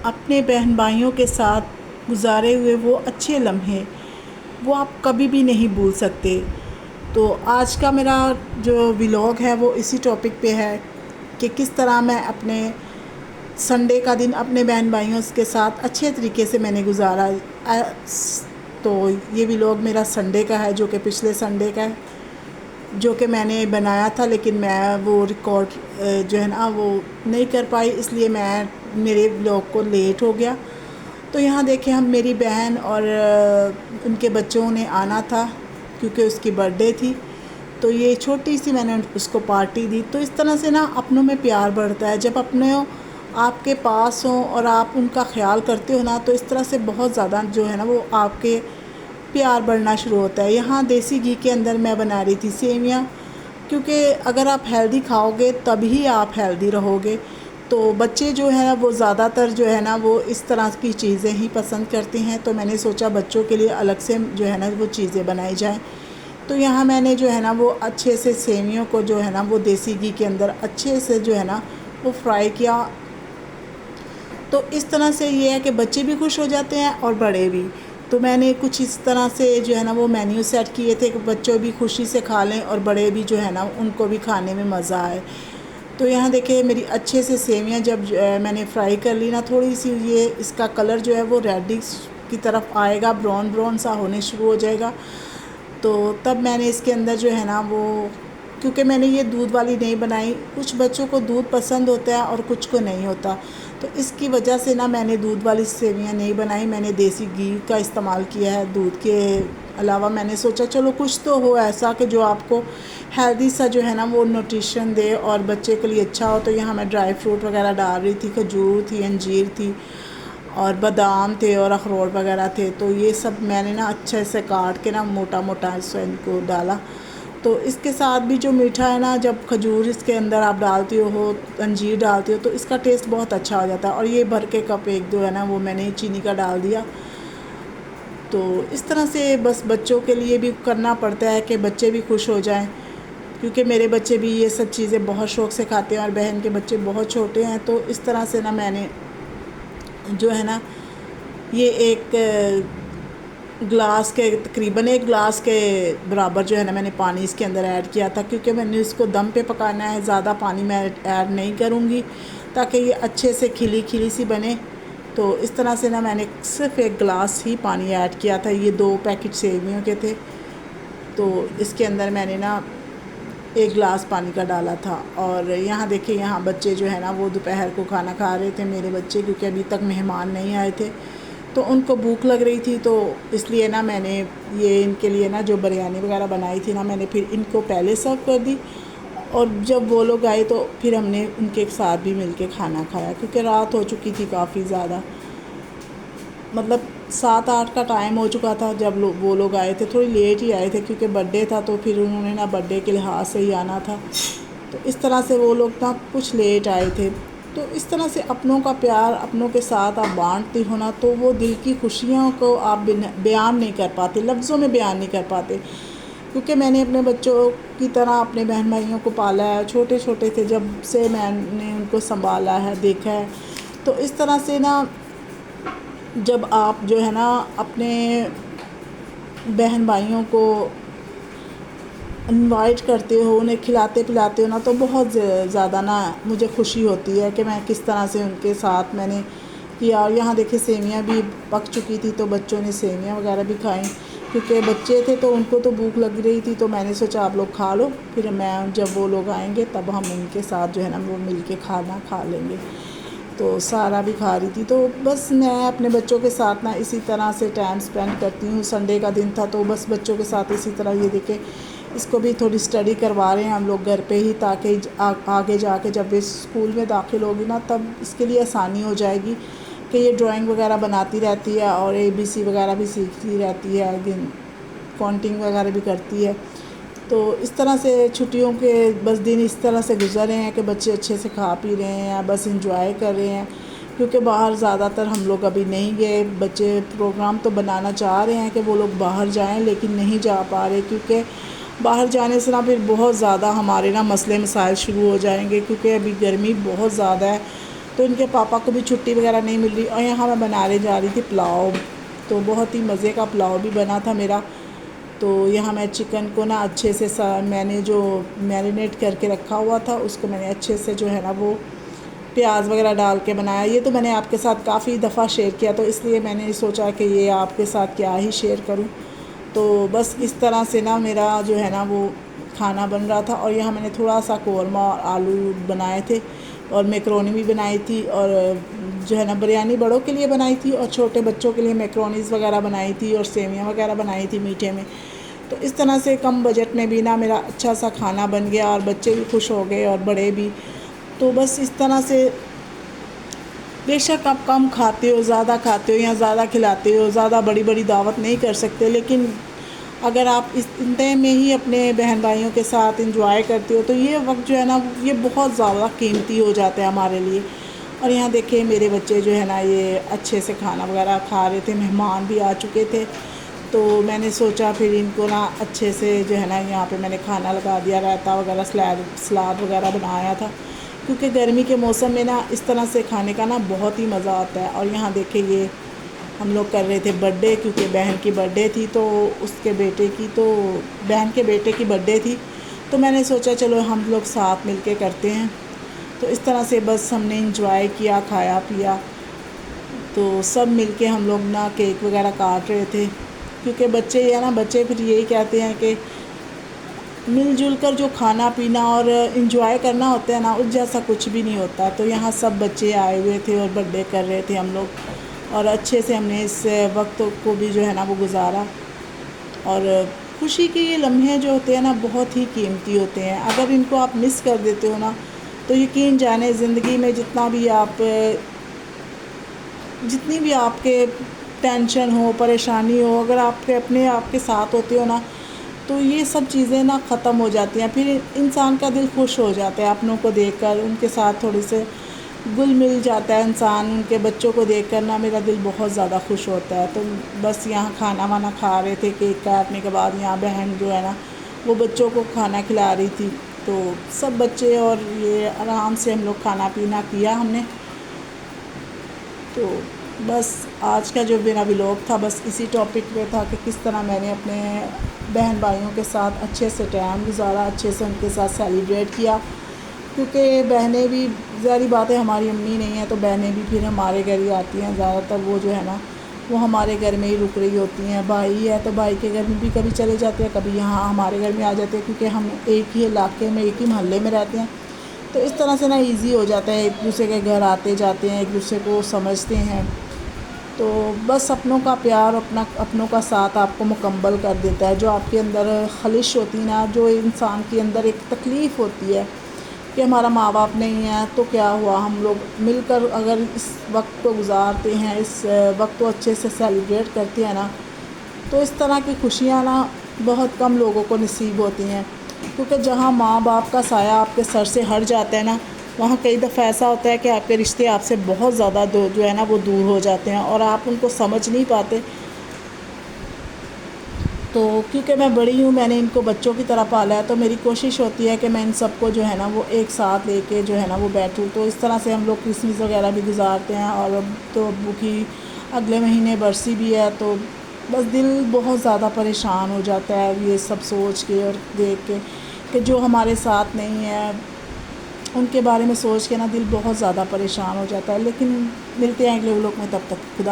اپنے بہن بھائیوں کے ساتھ گزارے ہوئے وہ اچھے لمحے وہ آپ کبھی بھی نہیں بھول سکتے۔ تو آج کا میرا جو ولاگ ہے وہ اسی ٹاپک پہ ہے کہ کس طرح میں اپنے سنڈے کا دن اپنے بہن بھائیوں کے ساتھ اچھے طریقے سے میں نے گزارا۔ تو یہ ولاگ میرا سنڈے کا ہے، جو کہ پچھلے سنڈے کا ہے، جو کہ میں نے بنایا تھا، لیکن میں وہ ریکارڈ جو ہے نا وہ نہیں کر پائی، اس لیے میرے ولاگ کو لیٹ ہو گیا۔ تو یہاں دیکھیں ہم میری بہن اور ان کے بچوں نے آنا تھا کیونکہ اس کی برتھ ڈے تھی، تو یہ چھوٹی سی میں نے اس کو پارٹی دی۔ تو اس طرح سے نا اپنوں میں پیار بڑھتا ہے، جب اپنے آپ کے پاس ہوں اور آپ ان کا خیال کرتے ہو نا، تو اس طرح سے بہت زیادہ جو ہے نا وہ آپ کے پیار بڑھنا شروع ہوتا ہے۔ یہاں دیسی گھی کے اندر میں بنا رہی تھی سیویاں، کیونکہ اگر آپ ہیلدی کھاؤ گے تبھی آپ ہیلدی رہو گے۔ تو بچے جو ہے وہ زیادہ تر جو ہے نا وہ اس طرح کی چیزیں ہی پسند کرتے ہیں، تو میں نے سوچا بچوں کے لیے الگ سے جو ہے نا وہ چیزیں بنائی جائیں۔ تو یہاں میں نے جو ہے نا وہ اچھے سے سیویوں کو جو ہے نا وہ دیسی گھی کے اندر اچھے سے جو ہے نا وہ فرائی کیا۔ تو اس طرح سے یہ ہے کہ بچے بھی خوش ہو جاتے ہیں اور بڑے بھی۔ تو میں نے کچھ اس طرح سے جو ہے نا وہ مینیو سیٹ کیے تھے کہ بچوں بھی خوشی سے کھا لیں اور بڑے بھی جو ہے نا ان کو بھی کھانے میں مزہ آئے۔ تو یہاں دیکھیں میری اچھے سے سیویاں جب میں نے فرائی کر لی نا، تھوڑی سی یہ اس کا کلر جو ہے وہ ریڈش کی طرف آئے گا، براؤن براؤن سا ہونے شروع ہو جائے گا، تو تب میں نے اس کے اندر جو ہے نا وہ، کیونکہ میں نے یہ دودھ والی نہیں بنائی، کچھ بچوں کو دودھ پسند ہوتا ہے اور کچھ کو نہیں ہوتا، تو اس کی وجہ سے نا میں نے دودھ والی سیویاں نہیں بنائی، میں نے دیسی گھی کا استعمال کیا ہے دودھ کے علاوہ۔ میں نے سوچا چلو کچھ تو ہو ایسا کہ جو آپ کو ہیلدی سا جو ہے نا وہ نیوٹریشن دے اور بچے کے لیے اچھا ہو۔ تو یہاں میں ڈرائی فروٹ وغیرہ ڈال رہی تھی، کھجور تھی، انجیر تھی اور بادام تھے اور اخروٹ وغیرہ تھے، تو یہ سب میں نے نا اچھے سے کاٹ کے نا موٹا موٹا ان کو ڈالا۔ تو اس کے ساتھ بھی جو میٹھا ہے نا، جب کھجور اس کے اندر آپ ڈالتی ہو، انجیر ڈالتی ہو، تو اس کا ٹیسٹ بہت اچھا ہو جاتا ہے۔ اور یہ بھر کے کپ ایک دو ہے نا وہ میں نے چینی کا ڈال دیا۔ تو اس طرح سے بس بچوں کے لیے بھی کرنا پڑتا ہے کہ بچے بھی خوش ہو جائیں، کیونکہ میرے بچے بھی یہ سب چیزیں بہت شوق سے کھاتے ہیں اور بہن کے بچے بہت چھوٹے ہیں۔ تو اس طرح سے نا میں نے جو ہے نا یہ ایک گلاس کے تقریباً ایک گلاس کے برابر جو ہے نا میں نے پانی اس کے اندر ایڈ کیا تھا، کیونکہ میں نے اس کو دم پہ پکانا ہے، زیادہ پانی میں ایڈ نہیں کروں گی تاکہ یہ اچھے سے کھلی کھلی سی بنے۔ تو اس طرح سے نا میں نے صرف ایک گلاس ہی پانی ایڈ کیا تھا، یہ 2 پیکٹ سیویوں کے تھے، تو اس کے اندر میں نے نا 1 گلاس پانی کا ڈالا تھا۔ اور یہاں دیکھیں یہاں بچے جو ہے نا وہ دوپہر کو کھانا کھا رہے تھے میرے بچے، کیونکہ ابھی تک مہمان نہیں آئے تھے، تو ان کو بھوک لگ رہی تھی، تو اس لیے نا میں نے یہ ان کے لیے نا جو بریانی وغیرہ بنائی تھی نا، میں نے پھر ان کو پہلے سرو کر دی، اور جب وہ لوگ آئے تو پھر ہم نے ان کے ساتھ بھی مل کے کھانا کھایا، کیونکہ رات ہو چکی تھی کافی زیادہ، مطلب 7-8 کا ٹائم ہو چکا تھا جب وہ لوگ آئے تھے، تھوڑی لیٹ ہی آئے تھے کیونکہ برتھ ڈے تھا، تو پھر انہوں نے نا برتھ ڈے کے لحاظ سے ہی آنا تھا، تو اس طرح سے وہ لوگ نا کچھ لیٹ آئے تھے۔ تو اس طرح سے اپنوں کا پیار اپنوں کے ساتھ آپ بانٹتے ہو نا، تو وہ دل کی خوشیوں کو آپ بیان نہیں کر پاتے، لفظوں میں بیان نہیں کر پاتے، کیونکہ میں نے اپنے بچوں کی طرح اپنے بہن بھائیوں کو پالا ہے، چھوٹے چھوٹے تھے جب سے میں نے ان کو سنبھالا ہے، دیکھا ہے۔ تو اس طرح سے نا جب آپ جو ہے نا اپنے بہن بھائیوں کو انوائٹ کرتے ہو، انہیں کھلاتے پلاتے ہو نا، تو بہت زیادہ نا مجھے خوشی ہوتی ہے کہ میں کس طرح سے ان کے ساتھ میں نے کیا۔ اور یہاں دیکھیں سیویاں بھی پک چکی تھی، تو بچوں نے سیویاں وغیرہ بھی کھائیں، کیونکہ بچے تھے تو ان کو تو بھوک لگ رہی تھی، تو میں نے سوچا آپ لوگ کھا لو، پھر میں جب وہ لوگ آئیں گے تب ہم ان کے ساتھ جو ہے نا وہ مل کے کھانا کھا لیں گے۔ تو سارا بھی کھا رہی تھی، تو بس میں اپنے بچوں کے ساتھ نا اسی طرح سے ٹائم سپینڈ کرتی ہوں۔ سنڈے کا دن تھا تو بس بچوں کے ساتھ اسی طرح، یہ دیکھیں اس کو بھی تھوڑی اسٹڈی کروا رہے ہیں ہم لوگ گھر پہ ہی، تاکہ آگے جا کے جب یہ اسکول میں داخل ہوگی نا تب اس کے لیے آسانی ہو جائے گی کہ یہ ڈرائنگ وغیرہ بناتی رہتی ہے اور ABC وغیرہ بھی سیکھتی رہتی ہے، کاؤنٹنگ وغیرہ بھی کرتی ہے۔ تو اس طرح سے چھٹیوں کے بس دن اس طرح سے گزر رہے ہیں کہ بچے اچھے سے کھا پی رہے ہیں، بس انجوائے کر رہے ہیں، کیونکہ باہر زیادہ تر ہم لوگ ابھی نہیں گئے۔ بچے پروگرام تو بنانا چاہ رہے ہیں کہ وہ لوگ باہر جائیں، لیکن نہیں جا پا رہے، کیونکہ باہر جانے سے نا پھر بہت زیادہ ہمارے نا مسئلے مسائل شروع ہو جائیں گے، کیونکہ ابھی گرمی بہت زیادہ ہے، تو ان کے پاپا کو بھی چھٹی وغیرہ نہیں مل رہی، اور یہاں میں بنانے جا رہی تھی پلاؤ، تو بہت ہی مزے کا پلاؤ بھی بنا تھا میرا۔ تو یہاں میں چکن کو نا اچھے سے میں نے جو میرینیٹ کر کے رکھا ہوا تھا اس کو میں نے اچھے سے جو ہے نا وہ پیاز وغیرہ ڈال کے بنایا۔ یہ تو میں نے آپ کے ساتھ کافی دفعہ شیئر کیا، تو اس لیے میں نے سوچا کہ یہ آپ کے ساتھ کیا ہی شیئر کروں۔ تو بس اس طرح سے نا میرا جو ہے نا وہ کھانا بن رہا تھا، اور یہاں میں نے تھوڑا سا قورمہ اور آلو بنائے تھے، اور میکرونی بھی بنائی تھی، اور جو ہے نا بریانی بڑوں کے لیے بنائی تھی، اور چھوٹے بچوں کے لیے میکرونیز وغیرہ بنائی تھی، اور سیویاں وغیرہ بنائی تھی میٹھے میں۔ تو اس طرح سے کم بجٹ میں بھی نا میرا اچھا سا کھانا بن گیا، اور بچے بھی خوش ہو گئے اور بڑے بھی۔ تو بس اس طرح سے بے شک آپ کم کھاتے ہو، زیادہ کھاتے ہو یا زیادہ کھلاتے ہو، زیادہ بڑی بڑی دعوت نہیں کر سکتے، لیکن اگر آپ اس اتنے میں ہی اپنے بہن بھائیوں کے ساتھ انجوائے کرتے ہو تو یہ وقت جو ہے نا یہ بہت زیادہ قیمتی ہو جاتا ہے ہمارے لیے۔ اور یہاں دیکھیں میرے بچے جو ہے نا یہ اچھے سے کھانا وغیرہ کھا رہے تھے، مہمان بھی آ چکے تھے، تو میں نے سوچا پھر ان کو نا اچھے سے جو ہے نا یہاں پہ میں نے کھانا لگا دیا، رائتا وغیرہ سلاد وغیرہ بنایا تھا، کیونکہ گرمی کے موسم میں نا اس طرح سے کھانے کا نا بہت ہی مزہ آتا ہے۔ اور یہاں دیکھیں یہ ہم لوگ کر رہے تھے برتھ ڈے، کیونکہ بہن کی برتھ ڈے تھی، تو اس کے بیٹے کی تو بہن کے بیٹے کی برتھ ڈے تھی، تو میں نے سوچا چلو ہم لوگ ساتھ مل کے کرتے ہیں۔ تو اس طرح سے بس ہم نے انجوائے کیا، کھایا پیا، تو سب مل کے ہم لوگ نا کیک وغیرہ کاٹ رہے تھے، کیونکہ بچے یہ نا بچے پھر یہی کہتے ہیں کہ مل جل کر جو کھانا پینا اور انجوائے کرنا ہوتا ہے نا اس جیسا کچھ بھی نہیں ہوتا۔ تو یہاں سب بچے آئے ہوئے تھے اور برتھ ڈے کر رہے تھے ہم لوگ، اور اچھے سے ہم نے اس وقت کو بھی جو ہے نا وہ گزارا۔ اور خوشی کے یہ لمحے جو ہوتے ہیں نا بہت ہی قیمتی ہوتے ہیں، اگر ان کو آپ مس کر دیتے ہو نا تو یقین جانے زندگی میں جتنی بھی آپ کے ٹینشن ہو، پریشانی ہو، اگر آپ کے اپنے آپ کے ساتھ ہوتے ہو نا تو یہ سب چیزیں نا ختم ہو جاتی ہیں، پھر انسان کا دل خوش ہو جاتا ہے اپنوں کو دیکھ کر، ان کے ساتھ تھوڑے سے گل مل جاتا ہے انسان، ان کے بچوں کو دیکھ کر نا میرا دل بہت زیادہ خوش ہوتا ہے۔ تو بس یہاں کھانا وانا کھا رہے تھے، کیک کاٹنے کے بعد یہاں بہن جو ہے نا وہ بچوں کو کھانا کھلا رہی تھی، تو سب بچے اور یہ آرام سے ہم لوگ کھانا پینا کیا ہم نے۔ تو بس آج کا جو میرا ولاگ تھا بس اسی ٹاپک پہ تھا کہ کس طرح میں نے اپنے بہن بھائیوں کے ساتھ اچھے سے ٹائم گزارا، اچھے سے ان کے ساتھ سیلیبریٹ کیا، کیونکہ بہنیں بھی ظاہری بات ہے ہماری امی نہیں ہیں تو بہنیں بھی پھر ہمارے گھر ہی آتی ہیں، زیادہ تر وہ جو ہے نا وہ ہمارے گھر میں ہی رک رہی ہوتی ہیں، بھائی ہے تو بھائی کے گھر میں بھی کبھی چلے جاتے ہیں، کبھی یہاں ہمارے گھر میں آ جاتے ہیں، کیونکہ ہم ایک ہی علاقے میں ایک ہی محلے میں رہتے ہیں، تو اس طرح سے نا ایزی ہو جاتا ہے، ایک دوسرے کے گھر آتے جاتے ہیں، ایک دوسرے کو سمجھتے ہیں۔ تو بس اپنوں کا پیار، اپنوں کا ساتھ آپ کو مکمل کر دیتا ہے، جو آپ کے اندر خلش ہوتی نا، جو انسان کے اندر ایک تکلیف ہوتی ہے کہ ہمارا ماں باپ نہیں ہے تو کیا ہوا، ہم لوگ مل کر اگر اس وقت کو گزارتے ہیں، اس وقت کو اچھے سے سیلیبریٹ کرتے ہیں نا، تو اس طرح کی خوشیاں نا بہت کم لوگوں کو نصیب ہوتی ہیں، کیونکہ جہاں ماں باپ کا سایہ آپ کے سر سے ہٹ جاتا ہے نا وہاں کئی دفعہ ایسا ہوتا ہے کہ آپ کے رشتے آپ سے بہت زیادہ جو ہے نا وہ دور ہو جاتے ہیں، اور آپ ان کو سمجھ نہیں پاتے۔ تو کیونکہ میں بڑی ہوں، میں نے ان کو بچوں کی طرح پالا ہے، تو میری کوشش ہوتی ہے کہ میں ان سب کو جو ہے نا وہ ایک ساتھ لے کے جو ہے نا وہ بیٹھوں۔ تو اس طرح سے ہم لوگ کرسمس وغیرہ بھی گزارتے ہیں، اور اب تو ابو کی اگلے مہینے برسی بھی ہے، تو بس دل بہت زیادہ پریشان ہو جاتا ہے یہ سب سوچ کے اور دیکھ کے کہ جو ہمارے ساتھ نہیں ہے ان کے بارے میں سوچ کے نا دل بہت زیادہ پریشان ہو جاتا ہے۔ لیکن ملتے ہیں اگلے ولاگ میں، تب تک خدا